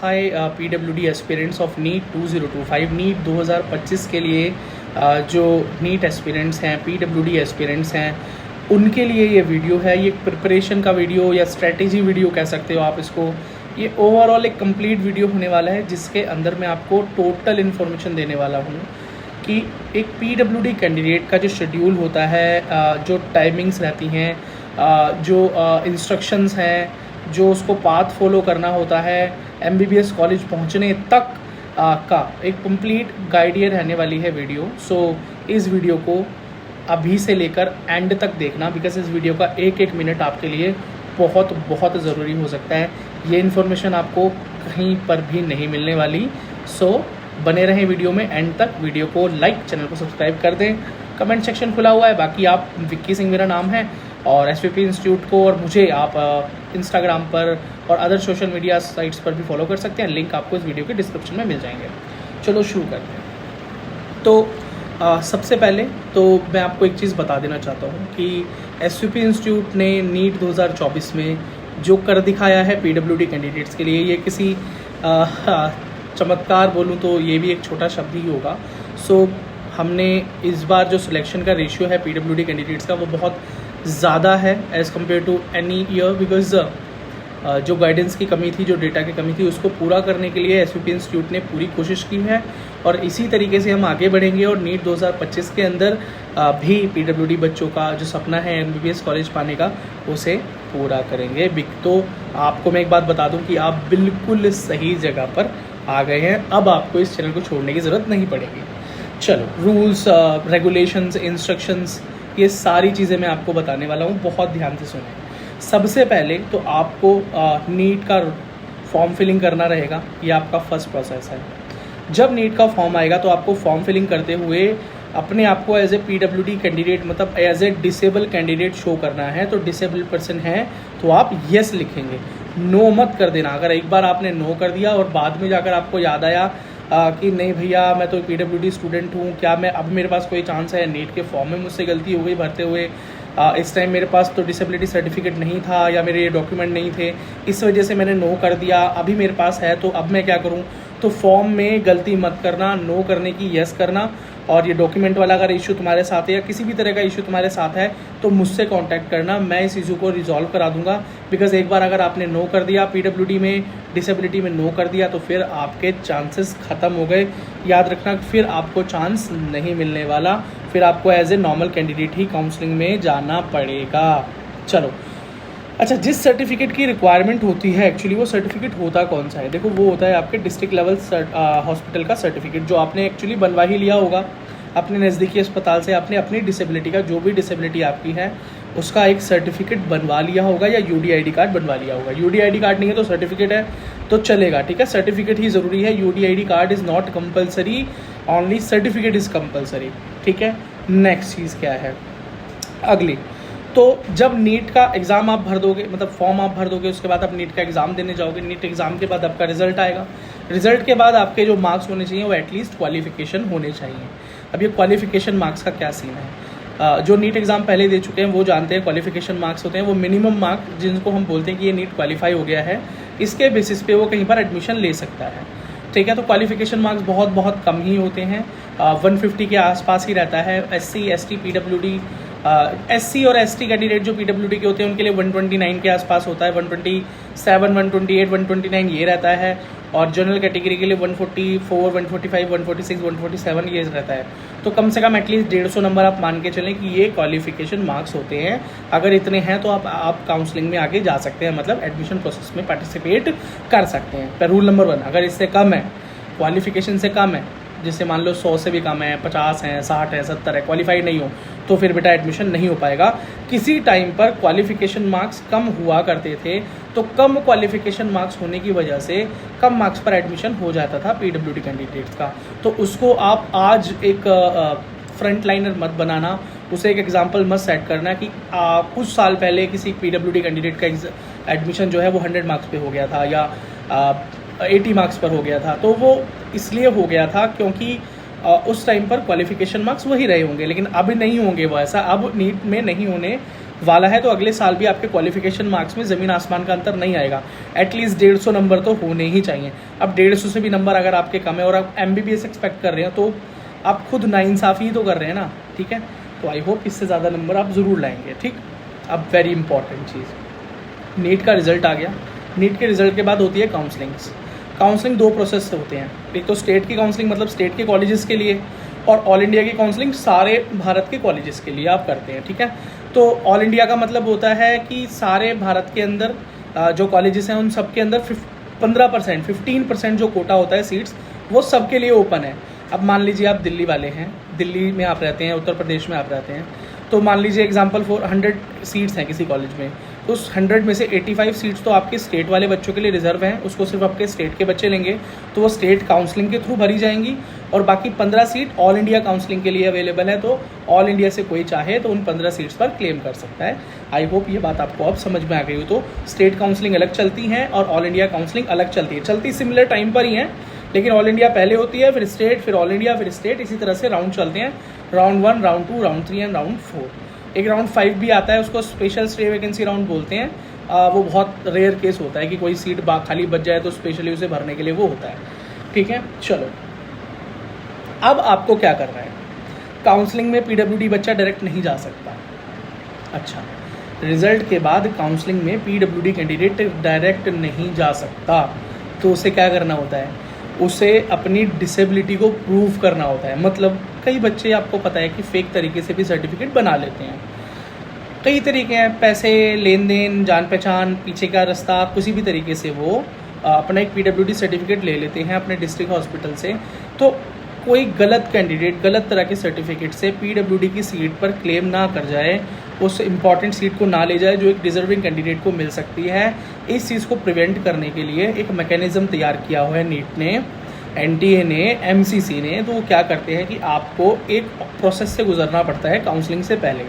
Hi PWD aspirants of NEET 2025 NEET 2025 के लिए जो नीट एस्पिरेंट्स हैं, PWD एस्पिरेंट्स हैं, उनके लिए ये वीडियो है। ये प्रिपरेशन का वीडियो या स्ट्रेटेजी वीडियो कह सकते हो आप इसको। ये ओवरऑल एक कंप्लीट वीडियो होने वाला है जिसके अंदर मैं आपको टोटल इन्फॉर्मेशन देने वाला हूँ कि एक PWD कैंडिडेट का जो शेड्यूल होता है, जो टाइमिंग्स रहती हैं, जो इंस्ट्रक्शंस हैं, जो उसको पाथ फॉलो करना होता है MBBS कॉलेज पहुंचने तक का एक कंप्लीट गाइड ये रहने वाली है वीडियो। सो इस वीडियो को अभी से लेकर एंड तक देखना, बिकॉज इस वीडियो का एक एक मिनट आपके लिए बहुत बहुत ज़रूरी हो सकता है। ये इन्फॉर्मेशन आपको कहीं पर भी नहीं मिलने वाली। सो बने रहें वीडियो में एंड तक। वीडियो को लाइक, चैनल को सब्सक्राइब कर दें। कमेंट सेक्शन खुला हुआ है। बाकी आप विक्की सिंह मेरा नाम है और SVP इंस्टीट्यूट को और मुझे आप इंस्टाग्राम पर और अदर सोशल मीडिया साइट्स पर भी फॉलो कर सकते हैं। लिंक आपको इस वीडियो के डिस्क्रिप्शन में मिल जाएंगे। चलो शुरू करते हैं। तो सबसे पहले तो मैं आपको एक चीज़ बता देना चाहता हूँ कि SVP इंस्टीट्यूट ने नीट 2024 में जो कर दिखाया है PWD कैंडिडेट्स के लिए, ये किसी चमत्कार बोलूँ तो ये भी एक छोटा शब्द ही होगा। सो हमने इस बार जो सिलेक्शन का रेशियो है PWD कैंडिडेट्स का वो बहुत ज़्यादा है as compare to any year, because जो गाइडेंस की कमी थी, जो डेटा की कमी थी, उसको पूरा करने के लिए SVP इंस्टीट्यूट ने पूरी कोशिश की है और इसी तरीके से हम आगे बढ़ेंगे और नीट 2025 के अंदर भी PWD बच्चों का जो सपना है MBBS कॉलेज पाने का, उसे पूरा करेंगे। तो आपको मैं एक बात बता दूं कि आप बिल्कुल सही जगह पर आ गए हैं। अब आपको इस चैनल को छोड़ने की ज़रूरत नहीं पड़ेगी। चलो, रूल्स, रेगुलेशंस, इंस्ट्रक्शंस, ये सारी चीज़ें मैं आपको बताने वाला हूँ, बहुत ध्यान से सुनें। सबसे पहले तो आपको नीट का फॉर्म फिलिंग करना रहेगा। ये आपका फर्स्ट प्रोसेस है। जब नीट का फॉर्म आएगा तो आपको फॉर्म फिलिंग करते हुए अपने आप को एज ए PWD कैंडिडेट, मतलब as a disable candidate show करना है। तो डिसेबल पर्सन है तो आप येस लिखेंगे, नो मत कर देना। अगर एक बार आपने नो कर दिया और बाद में जाकर आपको याद आया कि नहीं भैया मैं तो PWD स्टूडेंट हूँ, क्या मैं अब मेरे पास कोई चांस है, नीट के फॉर्म में मुझसे गलती हो गई भरते हुए, इस टाइम मेरे पास तो डिसेबिलिटी सर्टिफिकेट नहीं था या मेरे ये डॉक्यूमेंट नहीं थे, इस वजह से मैंने नो कर दिया, अभी मेरे पास है तो अब मैं क्या करूँ। तो फॉर्म में गलती मत करना, नो करने की येस करना। और ये डॉक्यूमेंट वाला अगर इशू तुम्हारे साथ है या किसी भी तरह का इशू तुम्हारे साथ है तो मुझसे कांटेक्ट करना, मैं इस इशू को रिजॉल्व करा दूंगा। बिकॉज एक बार अगर आपने नो कर दिया PWD में, डिसेबिलिटी में नो कर दिया, तो फिर आपके चांसेस ख़त्म हो गए। याद रखना, फिर आपको चांस नहीं मिलने वाला, फिर आपको एज ए नॉर्मल कैंडिडेट ही काउंसलिंग में जाना पड़ेगा। चलो, अच्छा, जिस सर्टिफिकेट की रिक्वायरमेंट होती है एक्चुअली, वो सर्टिफिकेट होता कौन सा है? देखो, वो होता है आपके डिस्ट्रिक्ट लेवल हॉस्पिटल का सर्टिफिकेट, जो आपने एक्चुअली बनवा ही लिया होगा अपने नज़दीकी अस्पताल से। आपने अपनी डिसेबिलिटी का, जो भी डिसेबिलिटी आपकी है, उसका एक सर्टिफिकेट बनवा लिया होगा या UDID कार्ड बनवा लिया होगा। UDID कार्ड नहीं है तो सर्टिफिकेट है तो चलेगा, ठीक है। सर्टिफिकेट ही ज़रूरी है। UDID card is not compulsory, only certificate is compulsory, ठीक है। नेक्स्ट चीज़ क्या है अगली? तो जब नीट का एग्ज़ाम आप भर दोगे, मतलब फॉर्म आप भर दोगे, उसके बाद आप नीट का एग्ज़ाम देने जाओगे। नीट एग्ज़ाम के बाद आपका रिजल्ट आएगा। रिजल्ट के बाद आपके जो मार्क्स होने चाहिए वो एटलीस्ट क्वालिफिकेशन होने चाहिए। अब ये क्वालिफिकेशन मार्क्स का क्या सीन है? जो नीट एग्ज़ाम पहले दे चुके हैं वो जानते हैं क्वालिफिकेशन मार्क्स होते हैं वो मिनिमम मार्क, जिनको हम बोलते हैं कि ये नीट क्वालिफाई हो गया है, इसके बेसिस पे वो कहीं पर एडमिशन ले सकता है, ठीक है। तो क्वालिफिकेशन मार्क्स बहुत बहुत कम ही होते हैं, 150 के आसपास ही रहता है। SC ST PWD, SC और ST कैंडिडेट जो PWD के होते हैं उनके लिए 129 के आसपास होता है, 127, 128, 129 ये रहता है। और जनरल कैटेगरी के लिए 144, 145, 146, 147 ये रहता है। तो कम से कम एटलीस्ट 150 नंबर आप मान के चलें कि ये क्वालिफिकेशन मार्क्स होते हैं। अगर इतने हैं तो आप काउंसलिंग में आगे जा सकते हैं, मतलब एडमिशन प्रोसेस में पार्टिसिपेट कर सकते हैं। पर रूल नंबर 1, अगर इससे कम है, क्वालिफिकेशन से कम है, जैसे मान लो 100 से भी कम है, 50 है, 60 है, 70 है, क्वालिफाइड नहीं हो, तो फिर बेटा एडमिशन नहीं हो पाएगा। किसी टाइम पर क्वालिफिकेशन मार्क्स कम हुआ करते थे, तो कम क्वालिफिकेशन मार्क्स होने की वजह से कम मार्क्स पर एडमिशन हो जाता था PWD कैंडिडेट्स का। तो उसको आप आज एक फ्रंट लाइनर मत बनाना, उसे एक एग्जाम्पल मत सेट करना कि कुछ साल पहले किसी PWD कैंडिडेट का एडमिशन जो है वो 100 मार्क्स पे हो गया था या 80 मार्क्स पर हो गया था। तो वो इसलिए हो गया था क्योंकि उस टाइम पर क्वालिफिकेशन मार्क्स वही रहे होंगे, लेकिन अब नहीं होंगे वो ऐसा। अब नीट में नहीं होने वाला है तो अगले साल भी आपके क्वालिफिकेशन मार्क्स में ज़मीन आसमान का अंतर नहीं आएगा। एटलीस्ट 150 नंबर तो होने ही चाहिए। अब 150 से भी नंबर अगर आपके कम है और आप MBBS एक्सपेक्ट कर रहे हैं तो आप खुद नाइंसाफ़ी ही तो कर रहे हैं ना, ठीक है। तो आई होप इससे ज़्यादा नंबर आप ज़रूर लाएंगे, ठीक। अब वेरी इंपॉर्टेंट चीज़, नीट का रिज़ल्ट आ गया। नीट के रिज़ल्ट के बाद होती है काउंसलिंग्स। काउंसलिंग 2 प्रोसेस से होते हैं, एक तो स्टेट की काउंसलिंग मतलब स्टेट के कॉलेजेस के लिए, और ऑल इंडिया की काउंसलिंग सारे भारत के कॉलेजेस के लिए आप करते हैं, ठीक है। तो ऑल इंडिया का मतलब होता है कि सारे भारत के अंदर जो कॉलेजेस हैं उन सब के अंदर 15% जो कोटा होता है सीट्स, वो सबके लिए ओपन है। अब मान लीजिए आप दिल्ली वाले हैं, दिल्ली में आप रहते हैं, उत्तर प्रदेश में आप रहते हैं, तो मान लीजिए एग्जांपल फॉर 100 सीट्स हैं किसी कॉलेज में, तो उस 100 में से 85 सीट्स तो आपके स्टेट वाले बच्चों के लिए रिजर्व हैं, उसको सिर्फ आपके स्टेट के बच्चे लेंगे, तो वो स्टेट काउंसलिंग के थ्रू भरी जाएंगी। और बाकी 15 सीट ऑल इंडिया काउंसलिंग के लिए अवेलेबल है, तो ऑल इंडिया से कोई चाहे तो उन 15 सीट्स पर क्लेम कर सकता है। आई होप ये बात आपको अब समझ में आ गई हो। तो स्टेट काउंसलिंग अलग चलती हैं और ऑल इंडिया काउंसलिंग अलग चलती है, चलती सिमिलर टाइम पर ही हैं, लेकिन ऑल इंडिया पहले होती है, फिर स्टेट, फिर ऑल इंडिया, फिर स्टेट, इसी तरह से राउंड चलते हैं, round 1, round 2, round 3 and round 4। एक राउंड 5 भी आता है, उसको स्पेशल स्टे वैकेंसी राउंड बोलते हैं। वो बहुत रेयर केस होता है कि कोई सीट खाली बच जाए तो स्पेशली उसे भरने के लिए वो होता है, ठीक है। चलो अब आपको क्या करना है, काउंसलिंग में PWD बच्चा डायरेक्ट नहीं जा सकता। अच्छा, रिजल्ट के बाद काउंसलिंग में PWD कैंडिडेट डायरेक्ट नहीं जा सकता, तो उसे क्या करना होता है, उसे अपनी डिसेबिलिटी को प्रूव करना होता है। मतलब कई बच्चे, आपको पता है कि फेक तरीके से भी सर्टिफिकेट बना लेते हैं। कई तरीके हैं, पैसे, लेन देन, जान पहचान, पीछे का रास्ता, किसी भी तरीके से वो अपना एक PWD सर्टिफिकेट ले लेते हैं अपने डिस्ट्रिक्ट हॉस्पिटल से। तो कोई गलत कैंडिडेट गलत तरह के सर्टिफिकेट से PWD की सीट पर क्लेम ना कर जाए, उस इम्पॉर्टेंट सीट को ना ले जाए जो एक डिजर्विंग कैंडिडेट को मिल सकती है। इस चीज़ को प्रिवेंट करने के लिए एक मैकेनिज़्म तैयार किया हुआ है नीट ने, NTA ने, MCC ने। तो वो क्या करते हैं कि आपको एक प्रोसेस से गुजरना पड़ता है काउंसलिंग से पहले,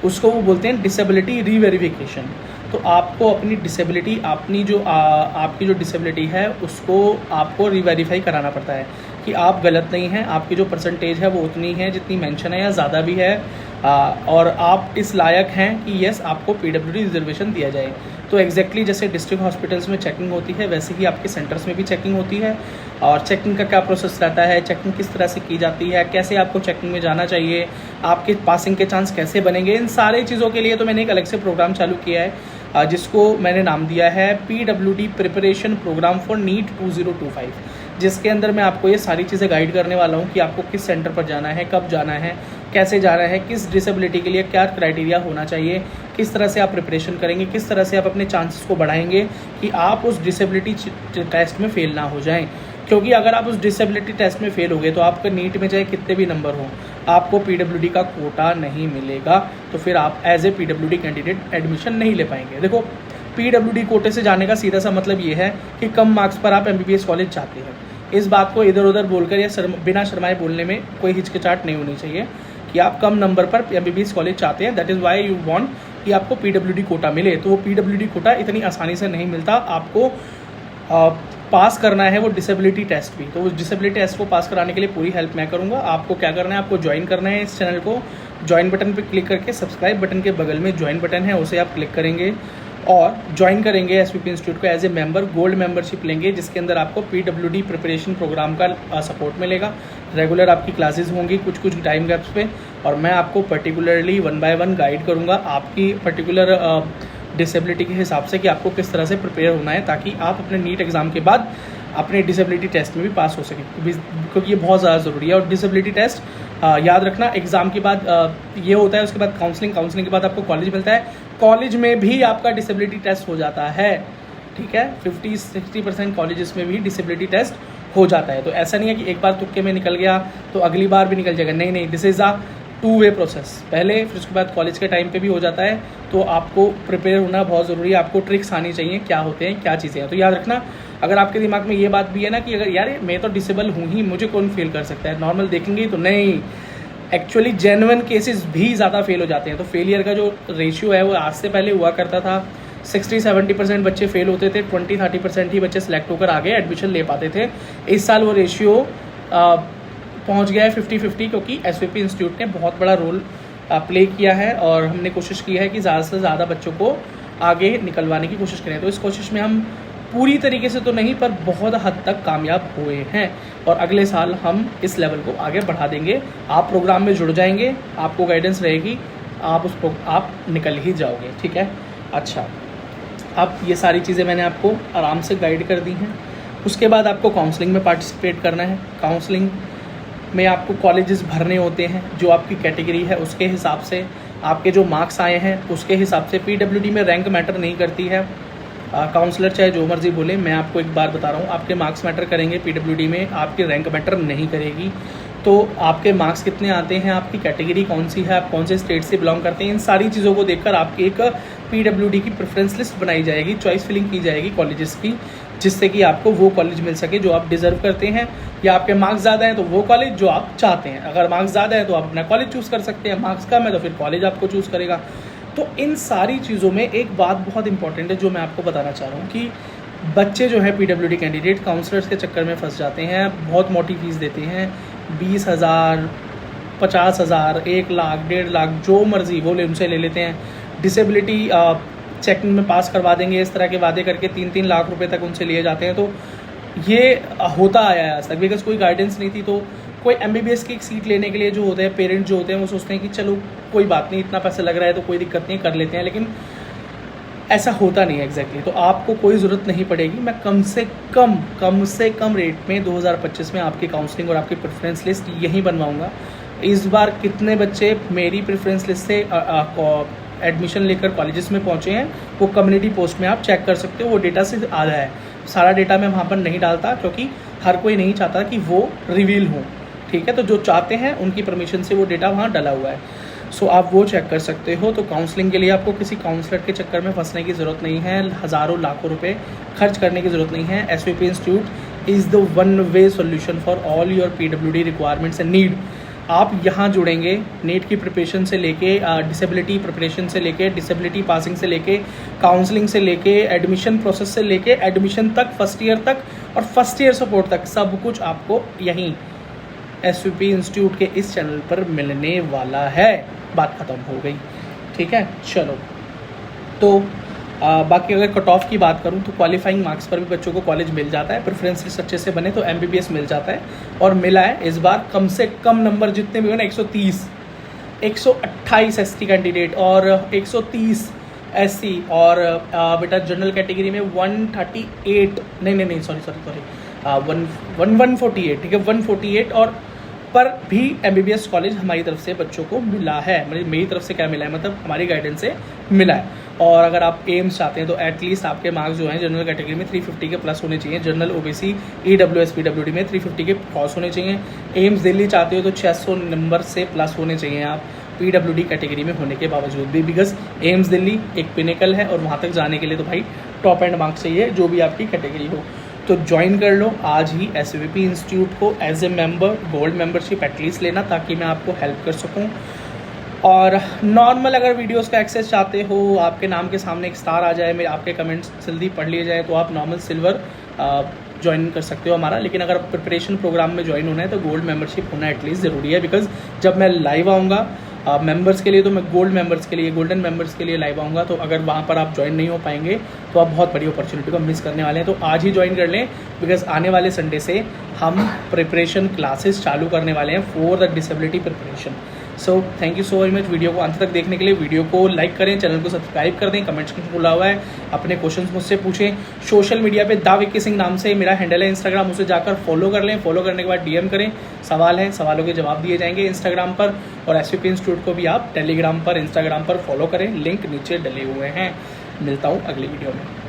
उसको वो बोलते हैं डिसेबिलिटी रीवेरिफिकेशन। तो आपको अपनी डिसेबिलिटी, अपनी जो आपकी जो डिसेबिलिटी है उसको आपको रीवेरीफाई कराना पड़ता है कि आप गलत नहीं हैं, आपकी जो परसेंटेज है वो उतनी है जितनी मेंशन है या ज़्यादा भी है, और आप इस लायक हैं कि यस आपको PWD रिजर्वेशन दिया जाए। तो एग्जैक्टली जैसे डिस्ट्रिक्ट हॉस्पिटल्स में चेकिंग होती है, वैसे ही आपके सेंटर्स में भी चेकिंग होती है। और चेकिंग का क्या प्रोसेस रहता है, चेकिंग किस तरह से की जाती है, कैसे आपको चेकिंग में जाना चाहिए, आपके पासिंग के चांस कैसे बनेंगे, इन सारी चीज़ों के लिए तो मैंने एक अलग से प्रोग्राम चालू किया है जिसको मैंने नाम दिया है PWD preparation programme for NEET 2025, जिसके अंदर मैं आपको ये सारी चीज़ें गाइड करने वाला हूँ कि आपको किस सेंटर पर जाना है, कब जाना है, कैसे जाना है, किस डिसेबिलिटी के लिए क्या क्राइटेरिया होना चाहिए, किस तरह से आप प्रिपरेशन करेंगे, किस तरह से आप अपने चांसेस को बढ़ाएंगे कि आप उस डिसेबिलिटी टेस्ट में फेल ना हो जाएं। क्योंकि अगर आप उस डिसेबिलिटी टेस्ट में फेल हो गए तो आपका नीट में चाहे कितने भी नंबर हों, आपको PWD का कोटा नहीं मिलेगा, तो फिर आप as a PWD candidate admission नहीं ले पाएंगे। देखो, PWD कोटे से जाने का सीधा सा मतलब ये है कि कम मार्क्स पर आप MBBS कॉलेज चाहते हैं। इस बात को इधर उधर बोलकर या बिना शर्माए बोलने में कोई हिचकिचाहट नहीं होनी चाहिए कि आप कम नंबर पर MBBS कॉलेज चाहते हैं। That is why you want कि आपको PWD कोटा मिले। तो वो PWD कोटा इतनी आसानी से नहीं मिलता, आपको पास करना है वो डिसेबिलिटी टेस्ट भी। तो उस डिसेबिलिटी टेस्ट को पास कराने के लिए पूरी हेल्प मैं करूँगा। आपको क्या करना है, आपको ज्वाइन करना है इस चैनल को। ज्वाइन बटन पर क्लिक करके सब्सक्राइब बटन के बगल में ज्वाइन बटन है, उसे आप क्लिक करेंगे और ज्वाइन करेंगे SVP इंस्टीट्यूट को as a member. Gold membership लेंगे जिसके अंदर आपको PWD प्रिपरेशन प्रोग्राम का सपोर्ट मिलेगा। रेगुलर आपकी क्लासेस होंगी कुछ टाइम गैप्स पे, और मैं आपको पर्टिकुलरली 1 बाय 1 गाइड करूँगा आपकी पर्टिकुलर डिसेबिलिटी के हिसाब से कि आपको किस तरह से प्रिपेयर होना है, ताकि आप अपने नीट एग्ज़ाम के बाद अपने डिसेबिलिटी टेस्ट में भी पास हो सकें, क्योंकि ये बहुत ज़्यादा ज़रूरी है। और डिसेबिलिटी टेस्ट याद रखना, एग्ज़ाम के बाद ये होता है, उसके बाद काउंसलिंग के बाद आपको कॉलेज मिलता है। कॉलेज में भी आपका डिसेबिलिटी टेस्ट हो जाता है, ठीक है। 50-60% कॉलेजेस में भी डिसेबिलिटी टेस्ट हो जाता है। तो ऐसा नहीं है कि एक बार तुक्के में निकल गया तो अगली बार भी निकल जाएगा, नहीं, this is a two way process. पहले फिर उसके बाद कॉलेज के टाइम पे भी हो जाता है। तो आपको प्रिपेयर होना बहुत ज़रूरी है, आपको ट्रिक्स आनी चाहिए, क्या होते हैं, क्या चीज़ें हैं। तो याद रखना, अगर आपके दिमाग में ये बात भी है ना कि अगर यार मैं तो डिसेबल हूँ ही, मुझे कौन फेल कर सकता है, नॉर्मल देखेंगे तो नहीं, एक्चुअली जेन्युइन केसेस भी ज़्यादा फेल हो जाते हैं। तो फेलियर का जो रेशियो है वो आज से पहले हुआ करता था, 60-70% बच्चे फेल होते थे, 20-30% ही बच्चे सेलेक्ट होकर आगे एडमिशन ले पाते थे। इस साल वो रेशियो पहुंच गया है 50-50, क्योंकि SVP इंस्टीट्यूट ने बहुत बड़ा रोल प्ले किया है और हमने कोशिश की है कि ज़्यादा से ज़्यादा बच्चों को आगे निकलवाने की कोशिश करें। तो इस कोशिश में हम पूरी तरीके से तो नहीं पर बहुत हद तक कामयाब हुए हैं और अगले साल हम इस लेवल को आगे बढ़ा देंगे। आप प्रोग्राम में जुड़ जाएंगे, आपको गाइडेंस रहेगी, आप निकल ही जाओगे, ठीक है। अच्छा, अब ये सारी चीज़ें मैंने आपको आराम से गाइड कर दी हैं। उसके बाद आपको काउंसलिंग में पार्टिसिपेट करना है। काउंसलिंग में आपको कॉलेजेस भरने होते हैं, जो आपकी कैटेगरी है उसके हिसाब से, आपके जो मार्क्स आए हैं उसके हिसाब से। पीडब्ल्यूडी में रैंक मैटर नहीं करती है। काउंसलर चाहे जो मर्जी बोले, मैं आपको एक बार बता रहा हूँ, आपके मार्क्स मैटर करेंगे पीडब्ल्यूडी में, आपकी रैंक मैटर नहीं करेगी। तो आपके मार्क्स कितने आते हैं, आपकी कैटेगरी कौन सी है, आप कौन से स्टेट से बिलोंग करते हैं, इन सारी चीज़ों को देखकर आपकी एक पीडब्ल्यूडी की प्रेफरेंस लिस्ट बनाई जाएगी, चॉइस फिलिंग की जाएगी कॉलेजेस की, जिससे कि आपको वो कॉलेज मिल सके जो आप डिज़र्व करते हैं। या आपके मार्क्स ज़्यादा हैं तो वो कॉलेज जो आप चाहते हैं। अगर मार्क्स ज़्यादा है तो आप अपना कॉलेज चूज़ कर सकते हैं, मार्क्स कम है तो फिर कॉलेज आपको चूज़ करेगा। तो इन सारी चीज़ों में एक बात बहुत इंपॉर्टेंट है जो मैं आपको बताना चाह रहा हूँ कि बच्चे जो है पीडब्ल्यूडी कैंडिडेट काउंसलर्स के चक्कर में फंस जाते हैं, बहुत मोटी फीस देते हैं, 20,000, 50,000, 1 लाख, 1.5 लाख, जो मर्जी वो उनसे ले लेते हैं। डिसेबिलिटी चेकिंग में पास करवा देंगे, इस तरह के वादे करके 3-3 लाख रुपए तक उनसे लिए जाते हैं। तो ये होता आया है आज तक, बिकॉज कोई गाइडेंस नहीं थी। तो कोई एमबीबीएस की एक सीट लेने के लिए जो होते हैं पेरेंट्स जो होते हैं वो सोचते हैं कि चलो कोई बात नहीं, इतना पैसा लग रहा है तो कोई दिक्कत नहीं, कर लेते हैं, लेकिन ऐसा होता नहीं है एग्जैक्टली। तो आपको कोई ज़रूरत नहीं पड़ेगी। मैं कम से कम रेट में 2025 में आपकी काउंसलिंग और आपकी प्रेफरेंस लिस्ट यहीं बनवाऊँगा। इस बार कितने बच्चे मेरी प्रेफरेंस लिस्ट से एडमिशन लेकर कॉलेजेस में पहुँचे हैं वो कम्युनिटी पोस्ट में आप चेक कर सकते हो, वो डेटा से आधा है। सारा डेटा मैं वहाँ पर नहीं डालता क्योंकि हर कोई नहीं चाहता कि वो रिवील हो, ठीक है। तो जो चाहते हैं उनकी परमिशन से वो डेटा वहाँ डाला हुआ है, सो आप वो चेक कर सकते हो। तो काउंसलिंग के लिए आपको किसी काउंसलर के चक्कर में फंसने की ज़रूरत नहीं है, हज़ारों लाखों रुपए खर्च करने की ज़रूरत नहीं है। SVP institute is the one way solution for all your PWD requirements and need. आप यहाँ जुड़ेंगे नीट की प्रिपरेशन से लेके, डिसेबिलिटी प्रिपरेशन से लेके, डिसेबिलिटी पासिंग से लेके, काउंसलिंग से लेके, एडमिशन प्रोसेस से लेके, एडमिशन तक, फर्स्ट ईयर तक और फर्स्ट ईयर सपोर्ट तक, सब कुछ आपको यहीं एसवीपी इंस्टीट्यूट के इस चैनल पर मिलने वाला है। बात ख़त्म हो गई, ठीक है। चलो, तो बाकी अगर कट ऑफ की बात करूं तो क्वालिफाइंग मार्क्स पर भी बच्चों को कॉलेज मिल जाता है। प्रेफरेंस लिस्ट अच्छे से बने तो एमबीबीएस मिल जाता है, और मिला है इस बार। कम से कम नंबर जितने भी हुए ना, 130, 128 एसटी कैंडिडेट और 130 एससी, और बेटा जनरल कैटेगरी में 138, नहीं सॉरी 148, ठीक है, 148 और पर भी एमबीबीएस कॉलेज हमारी तरफ से बच्चों को मिला है। मेरी तरफ से क्या मिला है, मतलब हमारी गाइडेंस से मिला है। और अगर आप एम्स चाहते हैं तो एटलीस्ट आपके मार्क्स जो हैं जनरल कैटेगरी में 350 के प्लस होने चाहिए, जनरल ओबीसी ईडब्ल्यूएस पीडब्ल्यूडी में 350 के क्रॉस होने चाहिए। एम्स दिल्ली चाहते हो तो 600 नंबर से प्लस होने चाहिए आप पीडब्ल्यूडी कैटेगरी में होने के बावजूद भी, बिकॉज एम्स दिल्ली एक पिनेकल है और वहाँ तक जाने के लिए तो भाई टॉप एंड मार्क्स चाहिए, जो भी आपकी कैटेगरी हो। तो ज्वाइन कर लो आज ही एसवीपी इंस्टीट्यूट को as a member. Gold membership at least लेना ताकि मैं आपको हेल्प कर सकूं। और नॉर्मल अगर वीडियोस का एक्सेस चाहते हो, आपके नाम के सामने एक स्टार आ जाए, मेरे आपके कमेंट्स जल्दी पढ़ लिए जाए, तो आप नॉर्मल सिल्वर ज्वाइन कर सकते हो हमारा। लेकिन अगर प्रिपरेशन प्रोग्राम में ज्वाइन होना है तो गोल्ड मेंबरशिप होना एटलीस्ट ज़रूरी है, बिकॉज जब मैं लाइव आऊँगा मेंबर्स के लिए, तो मैं गोल्ड मेंबर्स के लिए, गोल्डन मेंबर्स के लिए लाइव आऊँगा। तो अगर वहाँ पर आप ज्वाइन नहीं हो पाएंगे तो आप बहुत बड़ी अपॉर्चुनिटी को मिस करने वाले हैं। तो आज ही ज्वाइन कर लें, बिकॉज आने वाले संडे से हम प्रिपरेशन क्लासेस चालू करने वाले हैं for the disability preparation. So thank you so very much video को अंत तक देखने के लिए। वीडियो को लाइक करें, चैनल को सब्सक्राइब कर दें, कमेंट्स सेक्शन खुला हुआ है, अपने क्वेश्चंस मुझसे पूछें। सोशल मीडिया पे दा विक्की सिंह नाम से मेरा हैंडल है इंस्टाग्राम, उसे जाकर फॉलो कर लें। फॉलो करने के बाद डीएम करें, सवाल हैं, सवालों के जवाब दिए जाएंगे इंस्टाग्राम पर। और एसवीपी इंस्टीट्यूट को भी आप टेलीग्राम पर, इंस्टाग्राम पर फॉलो करें, लिंक नीचे डले हुए हैं। मिलता हूँ अगली वीडियो में।